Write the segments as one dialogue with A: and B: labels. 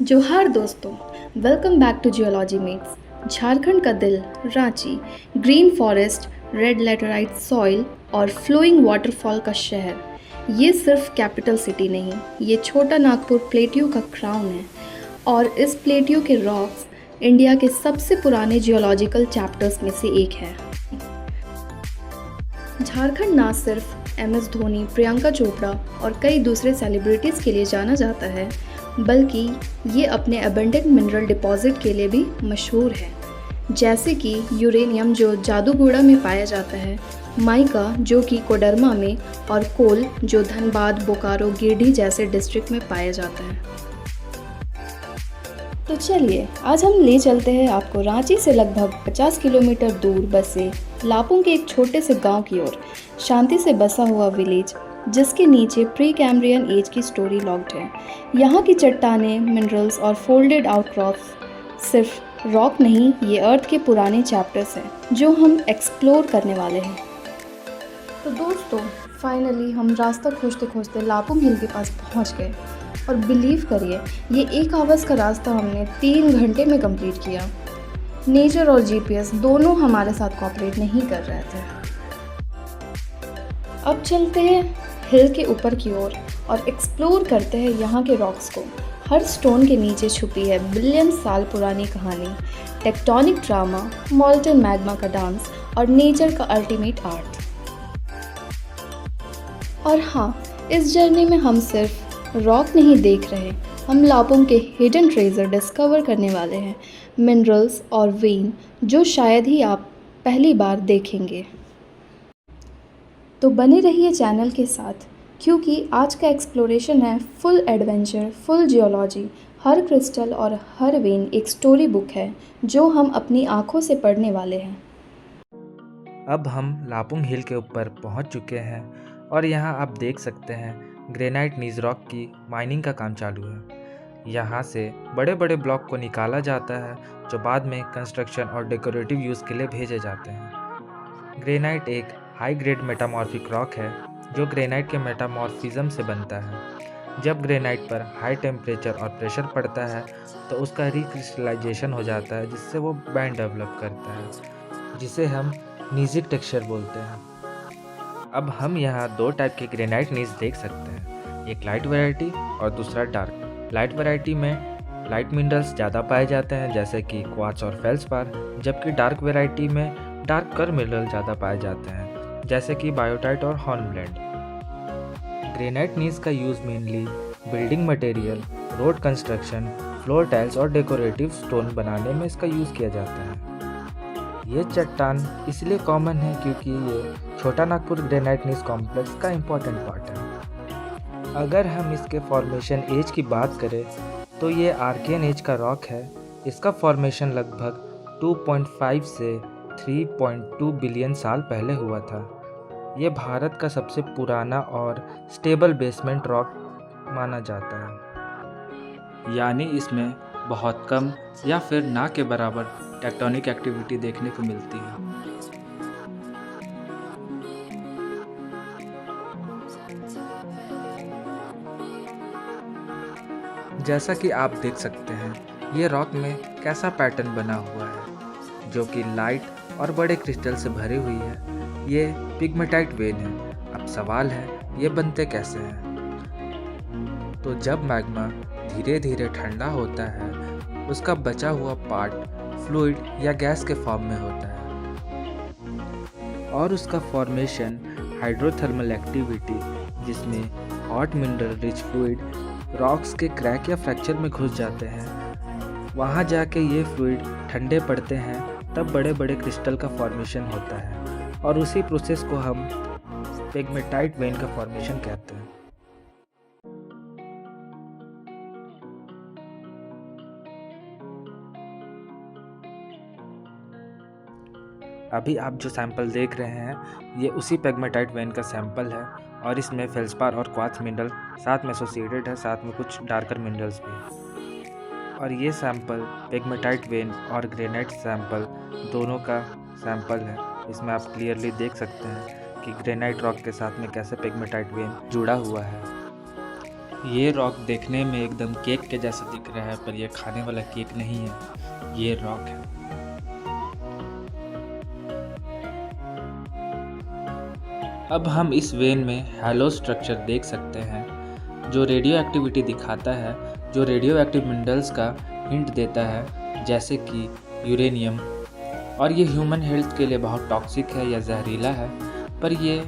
A: जोहार दोस्तों, welcome back to geology mates. Jharkhand का दिल Ranchi, green forest, red laterite soil और फ्लोइंग वाटरफॉल का शहर। ये सिर्फ कैपिटल सिटी नहीं, ये छोटा नागपुर प्लेटियो का क्राउन है। और इस प्लेटियो के रॉक्स इंडिया के सबसे पुराने जियोलॉजिकल चैप्टर्स में से एक है। झारखंड ना सिर्फ एमएस धोनी, प्रियंका चोपड़ा और कई दूसरे सेलिब्रिटीज़ के लिए जाना जाता है, बल्कि ये अपने अबंडेंट मिनरल डिपॉजिट के लिए भी मशहूर है, जैसे कि यूरेनियम जो जादूगोड़ा में पाया जाता है, माइका जो कि कोडरमा में, और कोल जो धनबाद, बोकारो, गिरिडीह जैसे डिस्ट्रिक्ट में पाया जाता है। तो चलिए आज हम ले चलते हैं आपको रांची से लगभग 50 किलोमीटर दूर बसे लापुंग के एक छोटे से गांव की ओर, शांति से बसा हुआ विलेज जिसके नीचे प्री कैम्ब्रियन एज की स्टोरी लॉक्ड है। यहाँ की चट्टानें, मिनरल्स और फोल्डेड आउटक्रॉप्स सिर्फ रॉक नहीं, ये अर्थ के पुराने चैप्टर्स हैं जो हम एक्सप्लोर करने वाले हैं। तो दोस्तों, फाइनली हम रास्ता खोजते खोजते लापुंग हिल के पास पहुँच गए और बिलीव करिए, ये 1 आवर्स का रास्ता हमने 3 घंटे में कंप्लीट किया। नेचर और जीपीएस दोनों हमारे साथ कोऑपरेट नहीं कर रहे थे। अब चलते हैं हिल के ऊपर की ओर और एक्सप्लोर करते हैं यहाँ के रॉक्स को। हर स्टोन के नीचे छुपी है बिलियन साल पुरानी कहानी, टेक्टोनिक ड्रामा, मॉल्टन मैग्मा का डांस और नेचर का अल्टीमेट आर्ट। और हाँ, इस जर्नी में हम सिर्फ रॉक नहीं देख रहे, हम लापुंग के हिडन ट्रेजर डिस्कवर करने वाले हैं, मिनरल्स और वेन जो शायद ही आप पहली बार देखेंगे। तो बने रहिए चैनल के साथ, क्योंकि आज का एक्सप्लोरेशन है फुल एडवेंचर, फुल जियोलॉजी। हर क्रिस्टल और हर वेन एक स्टोरी बुक है जो हम अपनी आंखों से पढ़ने वाले हैं।
B: अब हम लापुंग हिल के ऊपर पहुंच चुके हैं और यहाँ आप देख सकते हैं ग्रेनाइट नीज रॉक की माइनिंग का काम चालू है। यहाँ से बड़े बड़े ब्लॉक को निकाला जाता है जो बाद में कंस्ट्रक्शन और डेकोरेटिव यूज़ के लिए भेजे जाते हैं। ग्रेनाइट एक हाई ग्रेड मेटामॉर्फिक रॉक है जो ग्रेनाइट के मेटामॉर्फिज्म से बनता है। जब ग्रेनाइट पर हाई टेम्परेचर और प्रेशर पड़ता है तो उसका रिक्रिस्टलाइजेशन हो जाता है, जिससे वो बैंड डेवलप करता है जिसे हम नीजिक टेक्सचर बोलते हैं। अब हम यहाँ 2 टाइप के ग्रेनाइट नीज देख सकते हैं, एक लाइट वैरायटी और दूसरा डार्क। लाइट वैरायटी में लाइट मिनरल्स ज़्यादा पाए जाते हैं जैसे कि क्वार्ट्ज और फेल्सपार, जबकि डार्क वैरायटी में डार्क कर मिनरल ज़्यादा पाए जाते हैं जैसे कि बायोटाइट और हॉर्नब्लेंड। ग्रेनाइट नीज का use mainly building material, road construction, floor tiles और डेकोरेटिव स्टोन बनाने में इसका यूज़ किया जाता है। ये चट्टान इसलिए कॉमन है क्योंकि ये छोटा नागपुर ग्रेनाइट नीज कॉम्प्लेक्स का इम्पॉर्टेंट पार्ट है। अगर हम इसके फॉर्मेशन एज की बात करें तो ये आर्कियन एज का रॉक है। इसका फॉर्मेशन लगभग 2.5 से 3.2 बिलियन साल पहले हुआ था। ये भारत का सबसे पुराना और स्टेबल बेसमेंट रॉक माना जाता है, यानी इसमें बहुत कम या फिर ना के बराबर टेक्टोनिक एक्टिविटी देखने को मिलती है। जैसा कि आप देख सकते हैं, ये रॉक में कैसा पैटर्न बना हुआ है जो कि लाइट और बड़े क्रिस्टल से भरी हुई है। ये पिग्मेटाइट वेन है। अब सवाल है, ये बनते कैसे हैं? तो जब मैग्मा धीरे धीरे ठंडा होता है, उसका बचा हुआ पार्ट फ्लूइड या गैस के फॉर्म में होता है और उसका फॉर्मेशन हाइड्रोथर्मल एक्टिविटी, जिसमें hot mineral rich fluid rocks के क्रैक या फ्रैक्चर में घुस जाते हैं। वहाँ जाके ये फ्लूइड ठंडे पड़ते हैं, तब बड़े बड़े क्रिस्टल का फॉर्मेशन होता है और उसी प्रोसेस को हम पिग्मेटाइट वेन का फॉर्मेशन कहते हैं। अभी आप जो सैंपल देख रहे हैं, ये उसी पिग्मेटाइट वेन का सैंपल है और इसमें फेल्सपार और क्वार्ट्ज मिनरल साथ में एसोसिएटेड है, साथ में कुछ डार्कर मिनरल्स भी। और ये सैंपल पिग्मेटाइट वेन और ग्रेनाइट सैंपल दोनों का सैंपल है। इसमें आप क्लियरली देख सकते हैं कि ग्रेनाइट रॉक के साथ में कैसे पिग्मेटाइट वेन जुड़ा हुआ है। ये रॉक देखने में एकदम केक के जैसा दिख रहा है, पर यह खाने वाला केक नहीं है, ये रॉक है। अब हम इस वेन में हैलो स्ट्रक्चर देख सकते हैं, जो रेडियो एक्टिविटी दिखाता है, जो रेडियो एक्टिव मिनरल्स का हिंट देता है, जैसे कि यूरेनियम। और ये ह्यूमन हेल्थ के लिए बहुत टॉक्सिक है या जहरीला है, पर ये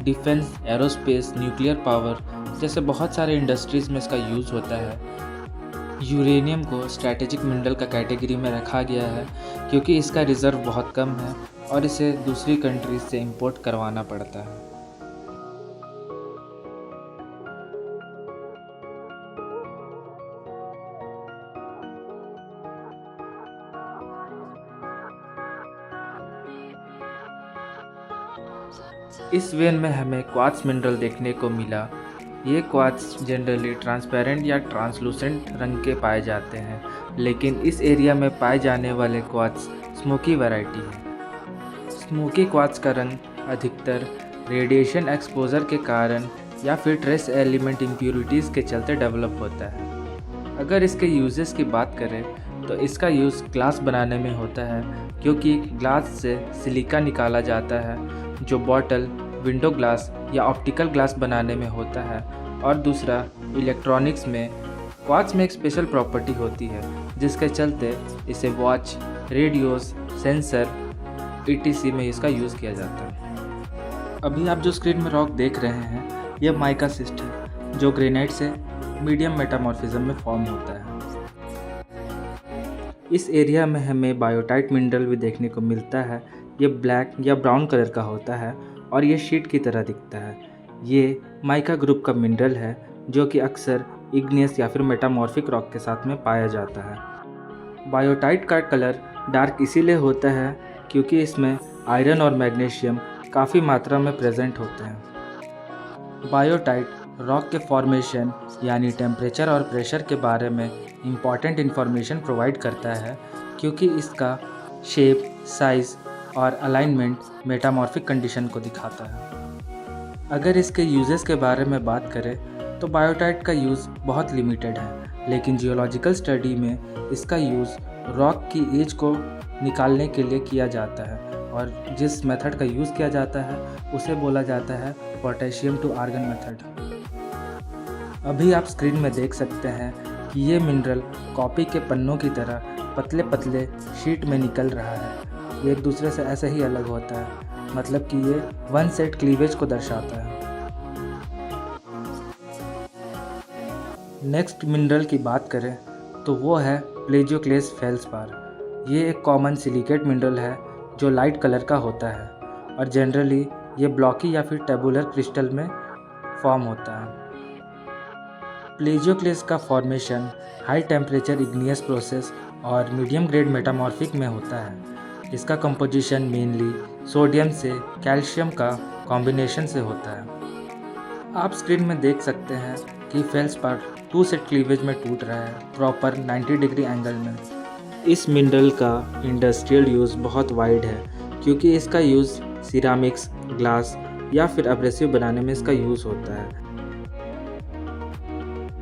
B: डिफेंस, एरोस्पेस, न्यूक्लियर पावर जैसे बहुत सारे इंडस्ट्रीज़ में इसका यूज़ होता है। यूरेनियम को स्ट्रैटेजिक मिनरल का कैटेगरी में रखा गया है क्योंकि इसका रिज़र्व बहुत कम है और इसे दूसरी कंट्रीज से इंपोर्ट करवाना पड़ता है। इस वेन में हमें क्वार्ट्ज मिनरल देखने को मिला। ये क्वार्ट्ज जनरली ट्रांसपेरेंट या ट्रांसलूसेंट रंग के पाए जाते हैं, लेकिन इस एरिया में पाए जाने वाले क्वार्ट्ज स्मोकी वैरायटी है। स्मोकी क्वार्ट्ज का रंग अधिकतर रेडिएशन एक्सपोजर के कारण या फिर ट्रेस एलिमेंट इम्प्यूरिटीज़ के चलते डेवलप होता है। अगर इसके यूजेस की बात करें तो इसका यूज़ ग्लास बनाने में होता है, क्योंकि ग्लास से सिलिका निकाला जाता है जो बॉटल, विंडो ग्लास या ऑप्टिकल ग्लास बनाने में होता है। और दूसरा, इलेक्ट्रॉनिक्स में क्वार्ट्ज में एक स्पेशल प्रॉपर्टी होती है जिसके चलते इसे वॉच, रेडियोस, सेंसर etc में इसका यूज़ किया जाता है। अभी आप जो स्क्रीन में रॉक देख रहे हैं, यह माइका सिस्ट है जो ग्रेनाइट से मीडियम मेटामॉर्फिज्म में फॉर्म होता है। इस एरिया में हमें बायोटाइट मिनरल भी देखने को मिलता है। ये ब्लैक या ब्राउन कलर का होता है और ये शीट की तरह दिखता है। ये माइका ग्रुप का मिनरल है जो कि अक्सर इग्नियस या फिर मेटामॉर्फिक रॉक के साथ में पाया जाता है। बायोटाइट का कलर डार्क इसीलिए होता है क्योंकि इसमें आयरन और मैग्नीशियम काफ़ी मात्रा में प्रेजेंट होते हैं। बायोटाइट रॉक के फॉर्मेशन यानी टेम्परेचर और प्रेशर के बारे में इम्पॉर्टेंट इन्फॉर्मेशन प्रोवाइड करता है, क्योंकि इसका शेप, साइज़ और अलाइनमेंट मेटामॉर्फिक कंडीशन को दिखाता है। अगर इसके यूजेस के बारे में बात करें तो बायोटाइट का यूज़ बहुत लिमिटेड है, लेकिन जियोलॉजिकल स्टडी में इसका यूज़ रॉक की एज को निकालने के लिए किया जाता है, और जिस मेथड का यूज़ किया जाता है उसे बोला जाता है पोटेशियम टू आर्गन मेथड। अभी आप स्क्रीन में देख सकते हैं कि ये मिनरल कॉपी के पन्नों की तरह पतले पतले शीट में निकल रहा है। ये एक दूसरे से ऐसे ही अलग होता है, मतलब कि ये वन सेट क्लीवेज को दर्शाता है। नेक्स्ट मिनरल की बात करें तो वो है प्लेजियोक्लेस फेल्सपार। ये एक कॉमन सिलिकेट मिनरल है जो लाइट कलर का होता है और जनरली ये ब्लॉकी या फिर टेबुलर क्रिस्टल में फॉर्म होता है। प्लेजियोक्लेस का formation high temperature igneous process और मीडियम ग्रेड मेटामॉर्फिक में होता है। इसका कंपोजिशन मेनली सोडियम से कैल्शियम का कॉम्बिनेशन से होता है। आप स्क्रीन में देख सकते हैं कि फेल्सपार 2 सेट क्लीवेज में टूट रहा है, प्रॉपर 90 डिग्री एंगल में। इस मिनरल का इंडस्ट्रियल यूज़ बहुत वाइड है, क्योंकि इसका यूज़ सिरामिक्स, ग्लास या फिर एब्रेसिव बनाने में इसका यूज़ होता है।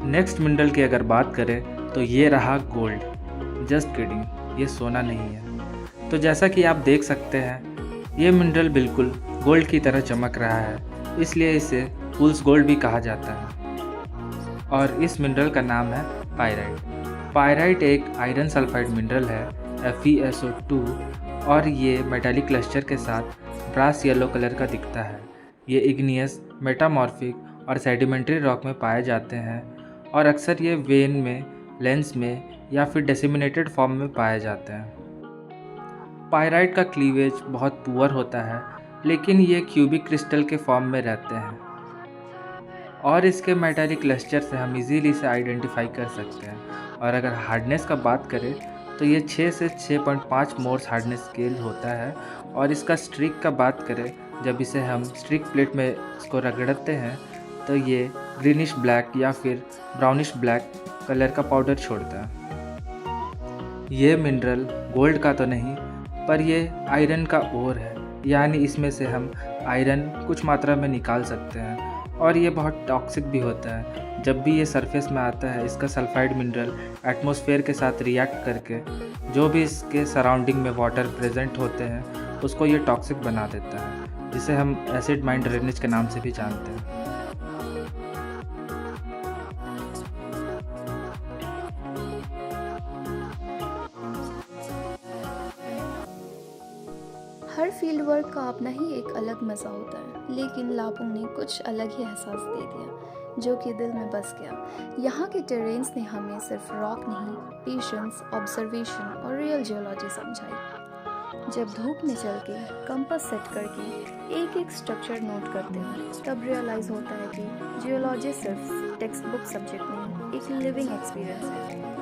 B: नेक्स्ट मिनरल की अगर बात करें तो ये रहा गोल्ड। जस्ट किडिंग, ये सोना नहीं है। तो जैसा कि आप देख सकते हैं, ये मिनरल बिल्कुल गोल्ड की तरह चमक रहा है, इसलिए इसे फूल्स गोल्ड भी कहा जाता है। और इस मिनरल का नाम है पायराइट। पायराइट एक आयरन सल्फाइड मिनरल है, FeSO2, और ये मेटालिक क्लस्टर के साथ ब्रास येलो कलर का दिखता है। ये इग्नियस, मेटामॉर्फिक और सेडिमेंट्री रॉक में पाए जाते हैं और अक्सर ये वेन में, लेंस में या फिर डिसेमिनेटेड फॉर्म में पाए जाते हैं। पायराइट का क्लीवेज बहुत पुअर होता है, लेकिन ये क्यूबिक क्रिस्टल के फॉर्म में रहते हैं और इसके मेटालिक क्लस्टर से हम इजीली इसे आइडेंटिफाई कर सकते हैं। और अगर हार्डनेस का बात करें तो ये 6 से 6.5 मोर्स हार्डनेस स्केल होता है। और इसका स्ट्रिक का बात करें, जब इसे हम स्ट्रिक प्लेट में इसको रगड़ते हैं तो ये ग्रीनिश ब्लैक या फिर ब्राउनिश ब्लैक कलर का पाउडर छोड़ता है। ये मिनरल गोल्ड का तो नहीं, पर ये आयरन का ओर है, यानी इसमें से हम आयरन कुछ मात्रा में निकाल सकते हैं और ये बहुत टॉक्सिक भी होता है। जब भी ये सरफेस में आता है, इसका सल्फाइड मिनरल एटमॉस्फेयर के साथ रिएक्ट करके जो भी इसके सराउंडिंग में वाटर प्रेजेंट होते हैं उसको ये टॉक्सिक बना देता है, जिसे हम एसिड माइन ड्रेनेज के नाम से भी जानते हैं।
A: हर फील्ड वर्क का अपना ही एक अलग मज़ा होता है, लेकिन लापुंग ने कुछ अलग ही एहसास दे दिया जो कि दिल में बस गया। यहाँ के टेरेन्स ने हमें सिर्फ रॉक नहीं, पेशेंस, ऑब्जर्वेशन और रियल जियोलॉजी समझाई। जब धूप में चल के कंपास सेट करके एक एक स्ट्रक्चर नोट करते हैं, तब रियलाइज़ होता है कि जियोलॉजी सिर्फ टेक्स्ट बुक सब्जेक्ट नहीं, एक लिविंग एक्सपीरियंस है।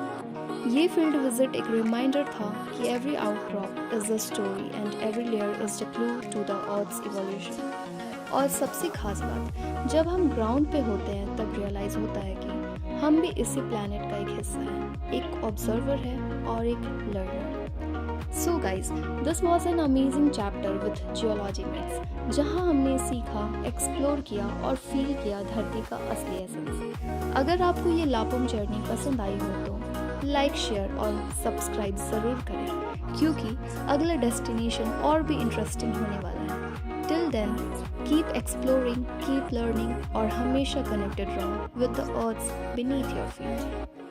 A: ये फील्ड विजिट एक रिमाइंडर था कि every outcrop is a story and every layer is the clue to the earth's evolution. और सबसे खास बात, जब हम ग्राउंड पे होते हैं तब रियलाइज होता है कि हम भी इसी प्लैनेट का एक हिस्सा हैं, एक ऑब्जर्वर है और एक learner. So guys, this was an amazing chapter with geology maths, जहाँ हमने सीखा, एक्सप्लोर किया और फील किया धरती का असली एसेंस। अगर आपको ये लापुंग जर्नी पसंद आई हो तो लाइक, शेयर और सब्सक्राइब ज़रूर करें, क्योंकि अगला डेस्टिनेशन और भी इंटरेस्टिंग होने वाला है। Till then, keep exploring, keep learning और हमेशा कनेक्टेड रहो with the earth's beneath your feet.